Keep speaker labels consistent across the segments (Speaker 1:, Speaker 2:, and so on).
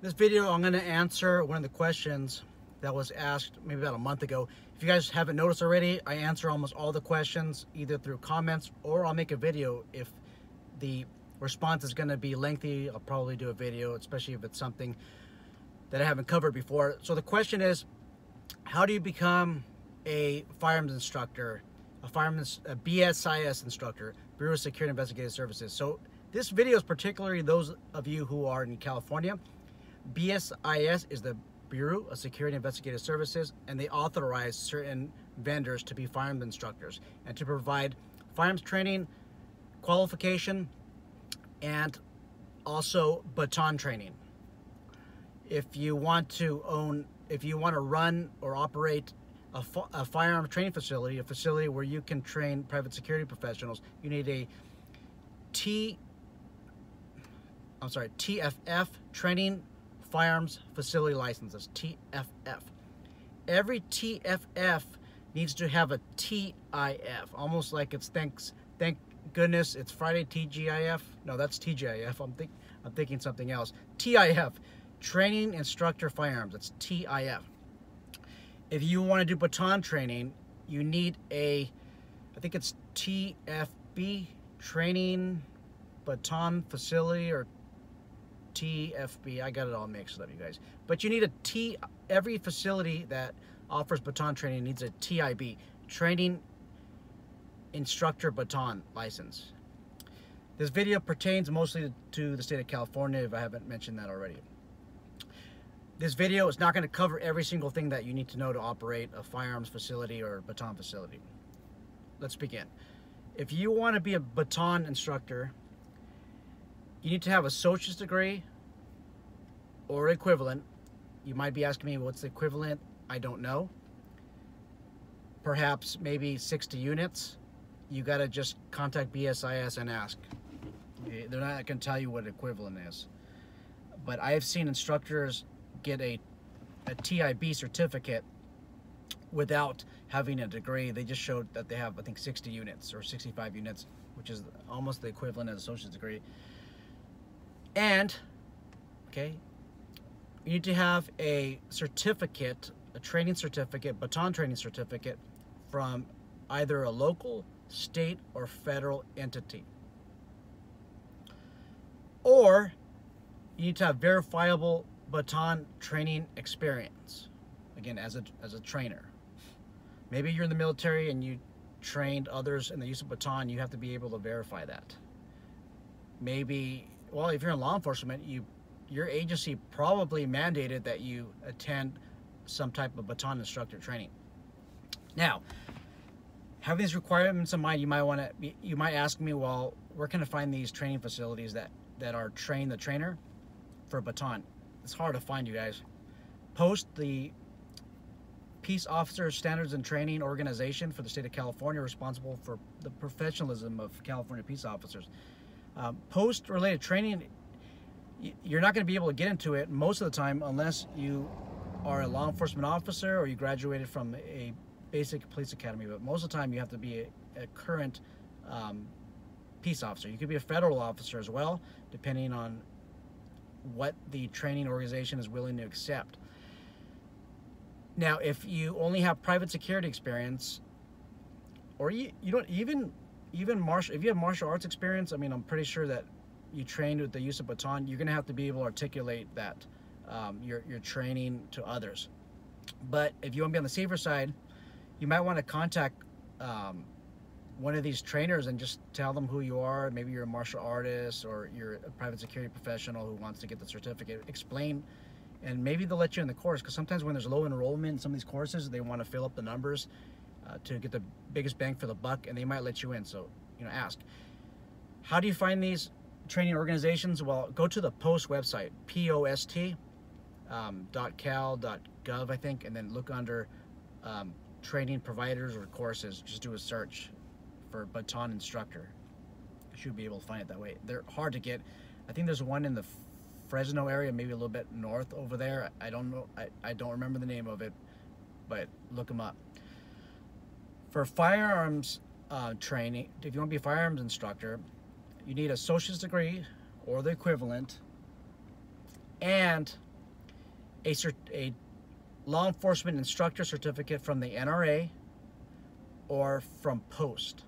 Speaker 1: This video, I'm going to answer one of the questions that was asked maybe about a month ago. If you guys haven't noticed already, I answer almost all the questions either through comments or I'll make a video. If the response is going to be lengthy, I'll probably do a video, especially if it's something that I haven't covered before. So the question is, how do you become a firearms instructor, a BSIS instructor, Bureau of Security Investigative Services? So this video is particularly those of you who are in California. BSIS is the Bureau of Security Investigative Services, and they authorize certain vendors to be firearms instructors and to provide firearms training, qualification, and also baton training. If you want to run or operate a firearm training facility, a facility where you can train private security professionals, you need a TFF training firearms facility licenses, TFF. Every TFF needs to have a TIF, almost like it's thank goodness it's Friday TGIF. No, that's TGIF. I'm thinking something else. TIF, training instructor firearms. That's TIF. If you want to do baton training, you need I think it's TFB, training baton facility, or TFB. I got it all mixed up, you guys. But you need every facility that offers baton training needs a TIB, training instructor baton license. This video pertains mostly to the state of California, if I haven't mentioned that already. This video is not going to cover every single thing that you need to know to operate a firearms facility or baton facility. Let's begin. If you want to be a baton instructor, you need to have a associate's degree or equivalent. You might be asking me, what's the equivalent? I don't know. Perhaps maybe 60 units. You got to just contact BSIS and ask. They're not going to tell you what equivalent is. But I have seen instructors get a TIB certificate without having a degree. They just showed that they have, I think, 60 units or 65 units, which is almost the equivalent of an associate's degree. And, okay, you need to have a certificate, a training certificate, baton training certificate from either a local, state, or federal entity. Or you need to have verifiable baton training experience, again, as a trainer. Maybe you're in the military and you trained others in the use of baton, you have to be able to verify that. Maybe, well, if you're in law enforcement, your agency probably mandated that you attend some type of baton instructor training. Now, having these requirements in mind, you might ask me, well, where can I find these training facilities that are train the trainer for baton? It's hard to find, you guys. Post the Peace Officers Standards and Training Organization for the state of California, responsible for the professionalism of California peace officers. Post-related training, you're not going to be able to get into it most of the time unless you are a law enforcement officer or you graduated from a basic police academy. But most of the time you have to be a current peace officer. You could be a federal officer as well, depending on what the training organization is willing to accept. Now, if you only have private security experience, or you don't even if you have martial arts experience, I mean, I'm pretty sure that you trained with the use of baton, you're going to have to be able to articulate that your training to others. But if you want to be on the safer side, you might want to contact one of these trainers and just tell them who you are. Maybe you're a martial artist or you're a private security professional who wants to get the certificate. Explain, and maybe they'll let you in the course, because sometimes when there's low enrollment in some of these courses, they want to fill up the numbers to get the biggest bang for the buck, and they might let you in. So, ask. How do you find these training organizations? Well, go to the POST website, post.cal.gov, I think, and then look under training providers or courses. Just do a search for baton instructor. You should be able to find it that way. They're hard to get. I think there's one in the Fresno area, maybe a little bit north over there. I don't know. I don't remember the name of it, but look them up. For firearms training, if you want to be a firearms instructor, you need an associate's degree or the equivalent, and a law enforcement instructor certificate from the NRA or from Post.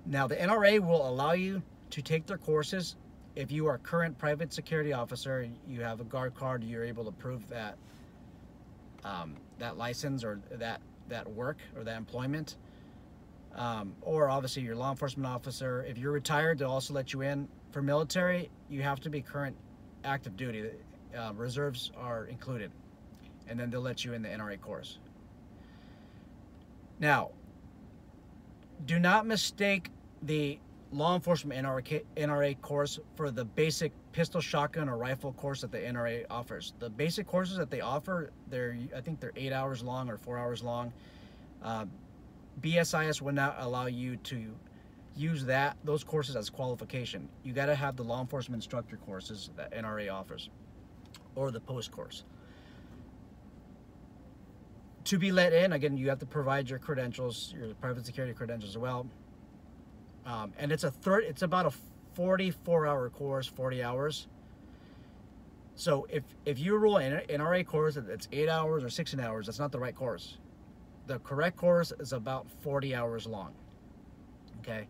Speaker 1: Now, the NRA will allow you to take their courses if you are a current private security officer, you have a guard card, you're able to prove that that license or that work or that employment. Or obviously you're a law enforcement officer. If you're retired, they'll also let you in. For military, you have to be current active duty. Reserves are included, and then they'll let you in the NRA course. Now, do not mistake the law enforcement NRA course for the basic pistol, shotgun, or rifle course that the NRA offers. The basic courses that they offer, I think they're 8 hours long or 4 hours long. BSIS would not allow you to use those courses as qualification. You got to have the law enforcement instructor courses that NRA offers, or the Post course. To be let in, again, you have to provide your credentials, your private security credentials as well. And it's about a 44-hour course, 40 hours. So if you roll an NRA course that's 8 hours or 16 hours, that's not the right course. The correct course is about 40 hours long. Okay?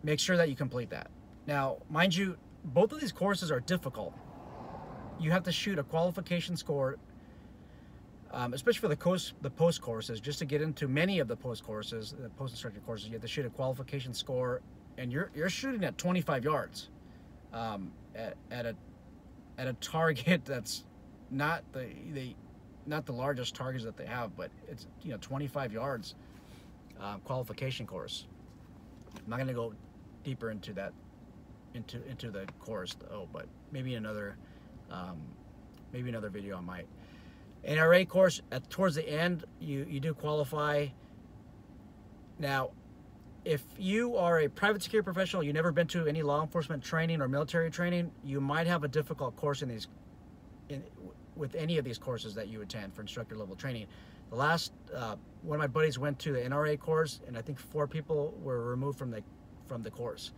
Speaker 1: Make sure that you complete that. Now, mind you, both of these courses are difficult. You have to shoot a qualification score, especially for the Post courses. Just to get into many of the Post courses, the Post instructor courses, you have to shoot a qualification score, and you're shooting at 25 yards at a target that's not the largest targets that they have, but it's 25 yards qualification course. I'm not going to go deeper into that into the course though, but maybe another video I might. NRA course, towards the end, you do qualify. Now, if you are a private security professional, you've never been to any law enforcement training or military training, you might have a difficult course with any of these courses that you attend for instructor level training. The last one of my buddies went to the NRA course, and I think 4 people were removed from the course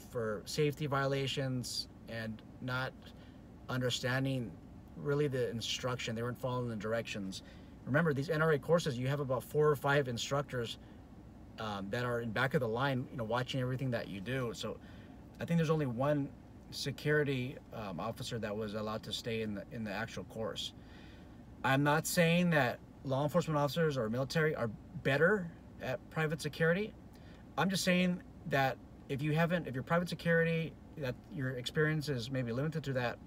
Speaker 1: for safety violations and not understanding really the instruction. They weren't following the directions. Remember, these NRA courses, you have about 4 or 5 instructors that are in back of the line, watching everything that you do. So I think there's only one security officer that was allowed to stay in the actual course. I'm not saying that law enforcement officers or military are better at private security. I'm just saying that if you're private security, that your experience is maybe limited to that,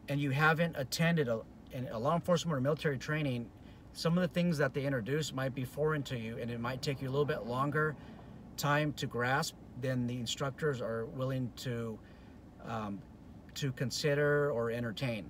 Speaker 1: and you haven't attended a law enforcement or military training, some of the things that they introduce might be foreign to you, and it might take you a little bit longer time to grasp than the instructors are willing to consider or entertain.